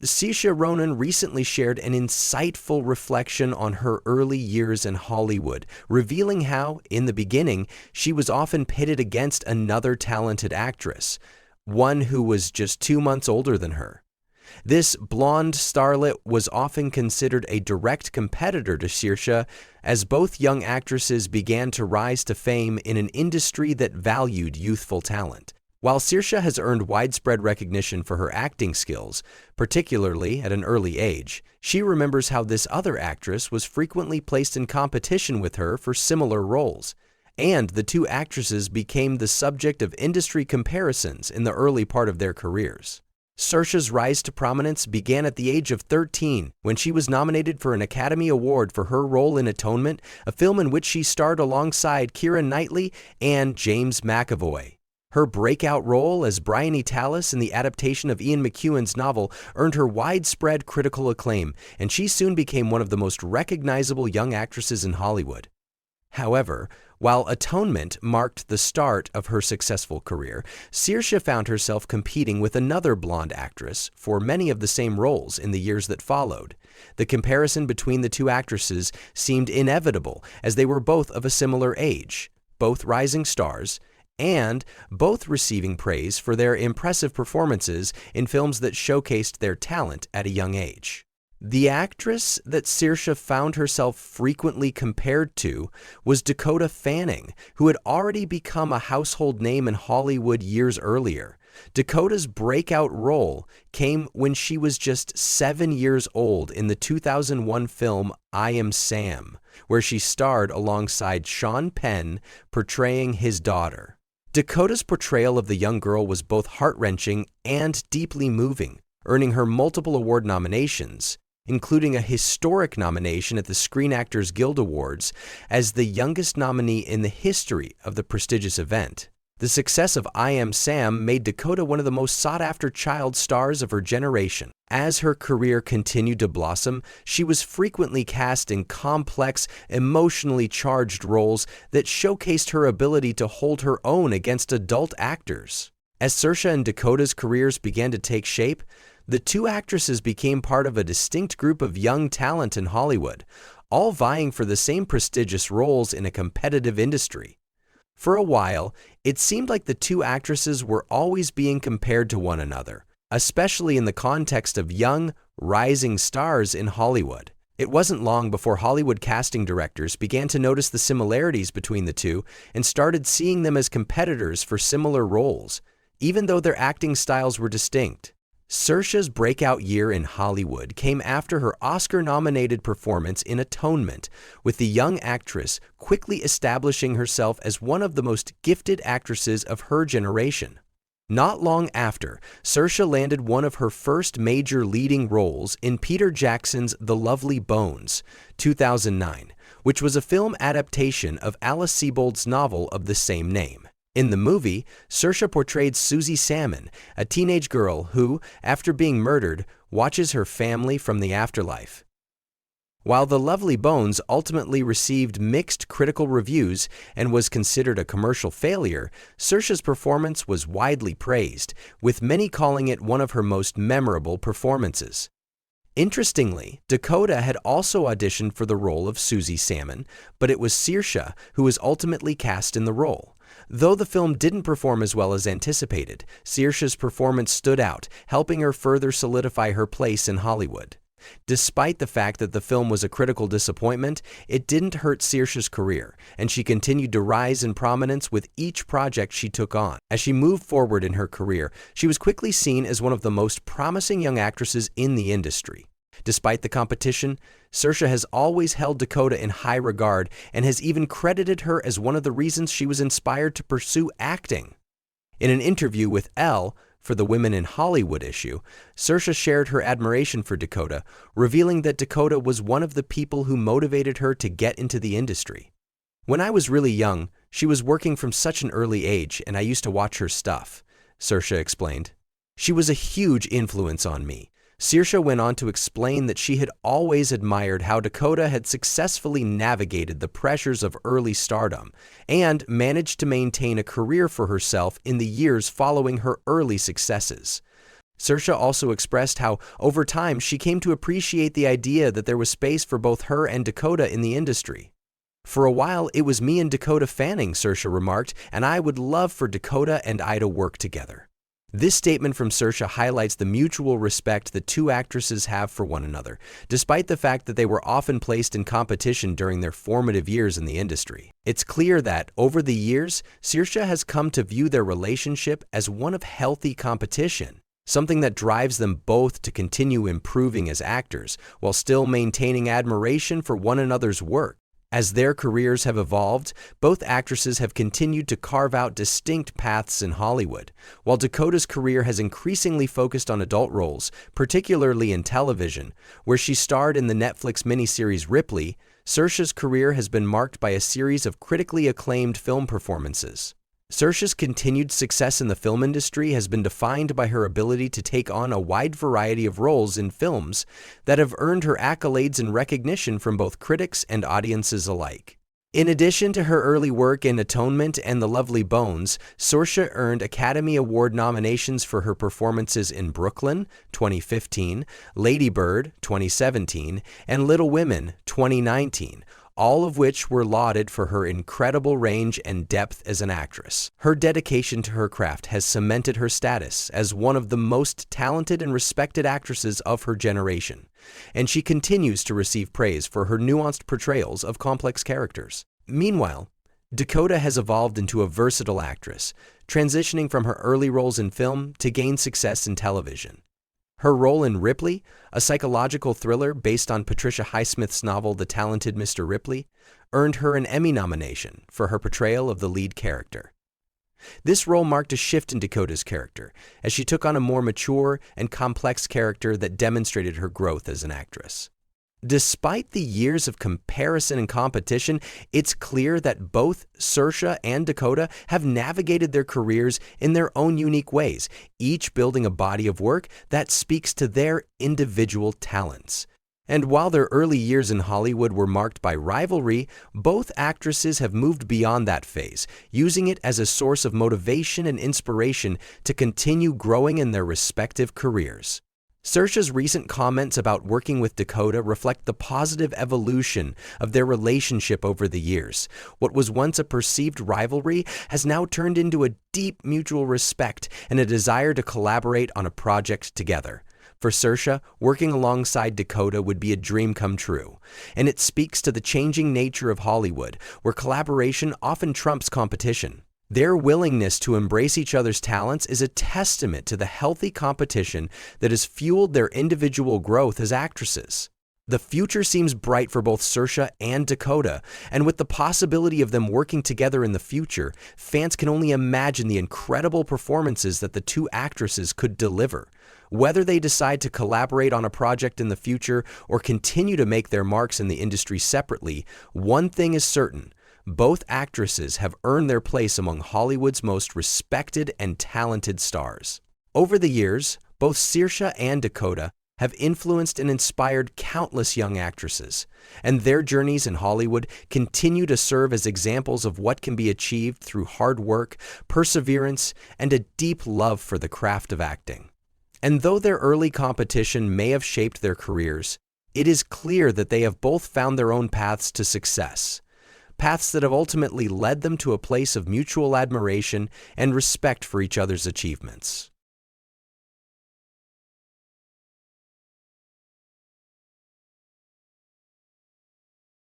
Saoirse Ronan recently shared an insightful reflection on her early years in Hollywood, revealing how, in the beginning, she was often pitted against another talented actress, one who was just 2 months older than her. This blonde starlet was often considered a direct competitor to Saoirse, as both young actresses began to rise to fame in an industry that valued youthful talent. While Saoirse has earned widespread recognition for her acting skills, particularly at an early age, she remembers how this other actress was frequently placed in competition with her for similar roles, and the two actresses became the subject of industry comparisons in the early part of their careers. Saoirse's rise to prominence began at the age of 13 when she was nominated for an Academy Award for her role in Atonement, a film in which she starred alongside Keira Knightley and James McAvoy. Her breakout role as Bryony Tallis in the adaptation of Ian McEwan's novel earned her widespread critical acclaim, and she soon became one of the most recognizable young actresses in Hollywood. However, while Atonement marked the start of her successful career, Saoirse found herself competing with another blonde actress for many of the same roles in the years that followed. The comparison between the two actresses seemed inevitable, as they were both of a similar age, both rising stars, and both receiving praise for their impressive performances in films that showcased their talent at a young age. The actress that Saoirse found herself frequently compared to was Dakota Fanning, who had already become a household name in Hollywood years earlier. Dakota's breakout role came when she was just 7 years old in the 2001 film I Am Sam, where she starred alongside Sean Penn, portraying his daughter. Dakota's portrayal of the young girl was both heart-wrenching and deeply moving, earning her multiple award nominations, including a historic nomination at the Screen Actors Guild Awards as the youngest nominee in the history of the prestigious event. The success of I Am Sam made Dakota one of the most sought-after child stars of her generation. As her career continued to blossom, she was frequently cast in complex, emotionally charged roles that showcased her ability to hold her own against adult actors. As Saoirse and Dakota's careers began to take shape, the two actresses became part of a distinct group of young talent in Hollywood, all vying for the same prestigious roles in a competitive industry. For a while, it seemed like the two actresses were always being compared to one another, especially in the context of young, rising stars in Hollywood. It wasn't long before Hollywood casting directors began to notice the similarities between the two and started seeing them as competitors for similar roles, even though their acting styles were distinct. Saoirse's breakout year in Hollywood came after her Oscar-nominated performance in Atonement, with the young actress quickly establishing herself as one of the most gifted actresses of her generation. Not long after, Saoirse landed one of her first major leading roles in Peter Jackson's The Lovely Bones, 2009, which was a film adaptation of Alice Sebold's novel of the same name. In the movie, Saoirse portrayed Susie Salmon, a teenage girl who, after being murdered, watches her family from the afterlife. While The Lovely Bones ultimately received mixed critical reviews and was considered a commercial failure, Saoirse's performance was widely praised, with many calling it one of her most memorable performances. Interestingly, Dakota had also auditioned for the role of Susie Salmon, but it was Saoirse who was ultimately cast in the role. Though the film didn't perform as well as anticipated, Saoirse's performance stood out, helping her further solidify her place in Hollywood. Despite the fact that the film was a critical disappointment, it didn't hurt Saoirse's career, and she continued to rise in prominence with each project she took on. As she moved forward in her career, she was quickly seen as one of the most promising young actresses in the industry. Despite the competition, Saoirse has always held Dakota in high regard and has even credited her as one of the reasons she was inspired to pursue acting. In an interview with Elle for the Women in Hollywood issue, Saoirse shared her admiration for Dakota, revealing that Dakota was one of the people who motivated her to get into the industry. "When I was really young, she was working from such an early age, and I used to watch her stuff," Saoirse explained. "She was a huge influence on me." Saoirse went on to explain that she had always admired how Dakota had successfully navigated the pressures of early stardom and managed to maintain a career for herself in the years following her early successes. Saoirse also expressed how, over time, she came to appreciate the idea that there was space for both her and Dakota in the industry. "For a while, it was me and Dakota Fanning," Saoirse remarked, "and I would love for Dakota and I to work together." This statement from Saoirse highlights the mutual respect the two actresses have for one another, despite the fact that they were often placed in competition during their formative years in the industry. It's clear that, over the years, Saoirse has come to view their relationship as one of healthy competition, something that drives them both to continue improving as actors, while still maintaining admiration for one another's work. As their careers have evolved, both actresses have continued to carve out distinct paths in Hollywood. While Dakota's career has increasingly focused on adult roles, particularly in television, where she starred in the Netflix miniseries Ripley, Saoirse's career has been marked by a series of critically acclaimed film performances. Saoirse's continued success in the film industry has been defined by her ability to take on a wide variety of roles in films that have earned her accolades and recognition from both critics and audiences alike. In addition to her early work in Atonement and The Lovely Bones, Saoirse earned Academy Award nominations for her performances in Brooklyn, 2015, Lady Bird, 2017, and Little Women, 2019, all of which were lauded for her incredible range and depth as an actress. Her dedication to her craft has cemented her status as one of the most talented and respected actresses of her generation, and she continues to receive praise for her nuanced portrayals of complex characters. Meanwhile, Dakota has evolved into a versatile actress, transitioning from her early roles in film to gain success in television. Her role in Ripley, a psychological thriller based on Patricia Highsmith's novel The Talented Mr. Ripley, earned her an Emmy nomination for her portrayal of the lead character. This role marked a shift in Dakota's character, as she took on a more mature and complex character that demonstrated her growth as an actress. Despite the years of comparison and competition, it's clear that both Saoirse and Dakota have navigated their careers in their own unique ways, each building a body of work that speaks to their individual talents. And while their early years in Hollywood were marked by rivalry, both actresses have moved beyond that phase, using it as a source of motivation and inspiration to continue growing in their respective careers. Saoirse's recent comments about working with Dakota reflect the positive evolution of their relationship over the years. What was once a perceived rivalry has now turned into a deep mutual respect and a desire to collaborate on a project together. For Saoirse, working alongside Dakota would be a dream come true, and it speaks to the changing nature of Hollywood, where collaboration often trumps competition. Their willingness to embrace each other's talents is a testament to the healthy competition that has fueled their individual growth as actresses. The future seems bright for both Saoirse and Dakota, and with the possibility of them working together in the future, fans can only imagine the incredible performances that the two actresses could deliver. Whether they decide to collaborate on a project in the future or continue to make their marks in the industry separately, one thing is certain: both actresses have earned their place among Hollywood's most respected and talented stars. Over the years, both Saoirse and Dakota have influenced and inspired countless young actresses, and their journeys in Hollywood continue to serve as examples of what can be achieved through hard work, perseverance, and a deep love for the craft of acting. And though their early competition may have shaped their careers, it is clear that they have both found their own paths to success. Paths that have ultimately led them to a place of mutual admiration and respect for each other's achievements.